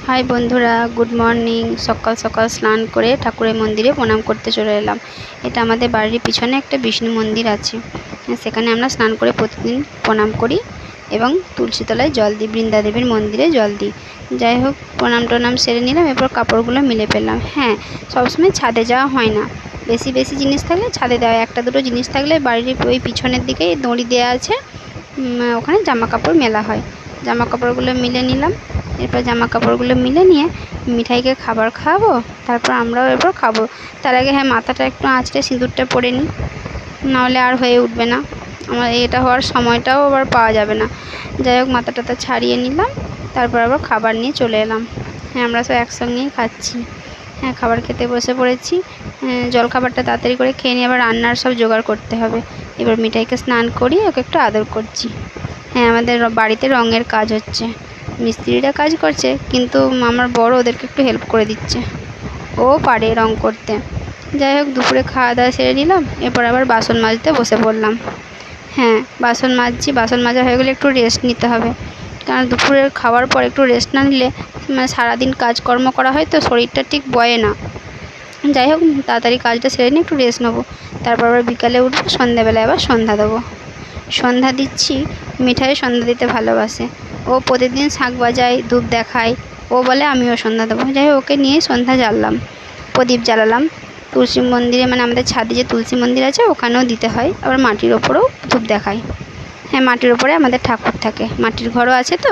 High বন্ধুরা, good morning. সকাল সকাল স্নান করে ঠাকুরের মন্দিরে প্রণাম করতে চলে এলাম। এটা আমাদের বাড়ির পিছনে একটা বিষ্ণু মন্দির আছে, সেখানে আমরা স্নান করে প্রতিদিন প্রণাম করি এবং তুলসীতলায় জল দিই, বৃন্দাদেবীর মন্দিরে জল দিই। যাই হোক, প্রণাম টনাম সেরে নিলাম, এরপর কাপড়গুলো মিলে ফেললাম। হ্যাঁ, সবসময় ছাদে যাওয়া হয় না, বেশি বেশি জিনিস থাকলে ছাদে দেওয়া, একটা দুটো জিনিস থাকলে বাড়ির ওই পিছনের দিকেই দড়ি দেওয়া আছে, ওখানে জামা কাপড় মেলা হয়। জামা কাপড়গুলো মিলে নিলাম। এরপর জামা কাপড়গুলো মিলে নিয়ে মিঠাইকে খাবার খাওয়াবো, তারপর আমরাও এরপর খাবো। তার আগে মাথাটা একটু আঁচড়ে সিঁদুরটা পরে নিই, নাহলে আর হয়ে উঠবে না, আমার এটা হওয়ার সময়টাও আবার পাওয়া যাবে না। যাই হোক, মাথা টাথা ছাড়িয়ে নিলাম, তারপর আবার খাবার নিয়ে চলে এলাম। আমরা সব একসঙ্গেই খাচ্ছি। খাবার খেতে বসে পড়েছি। জলখাবারটা তাড়াতাড়ি করে খেয়ে নিয়ে আবার রান্নার সব জোগাড় করতে হবে। এবার মিঠাইকে স্নান করিয়ে ওকে একটু আদর করছি। আমাদের বাড়িতে রঙের কাজ হচ্ছে, মিস্ত্রিরা কাজ করছে, কিন্তু আমার বড় ওদেরকে একটু হেল্প করে দিচ্ছে, ও পারে রং করতে। যাই হোক, দুপুরে খাওয়া দাওয়া সেরে নিলাম, এরপর আবার বাসন মাজতে বসে পড়লাম। বাসন মাজছি, বাসন মাজা হয়ে গেলে একটু রেস্ট নিতে হবে, কারণ দুপুরের খাওয়ার পর একটু রেস্ট না নিলে সারাদিন কাজকর্ম করা হয় তো শরীরটা ঠিক বয়ে না। যাই হোক, তাড়াতাড়ি কাজটা সেরে নিয়ে একটু রেস্ট নেবো, তারপর আবার বিকালে উঠবো, সন্ধ্যাবেলায় আবার সন্ধ্যা দেবো। সন্ধ্যা দিচ্ছি, মিঠাই সন্ধ্যা দিতে ভালোবাসে, ও প্রতিদিন শাঁখ বাজায়, ধূপ দেখায়, ও বলে আমিও সন্ধ্যা দেবো। যাই হোক, ওকে নিয়েই সন্ধ্যা জ্বাললাম, প্রদীপ জ্বালালাম। তুলসী মন্দিরে, আমাদের ছাদে যে তুলসী মন্দির আছে ওখানেও দিতে হয়, আবার মাটির ওপরেও ধূপ দেখায়। মাটির ওপরে আমাদের ঠাকুর থাকে, মাটির ঘরও আছে তো,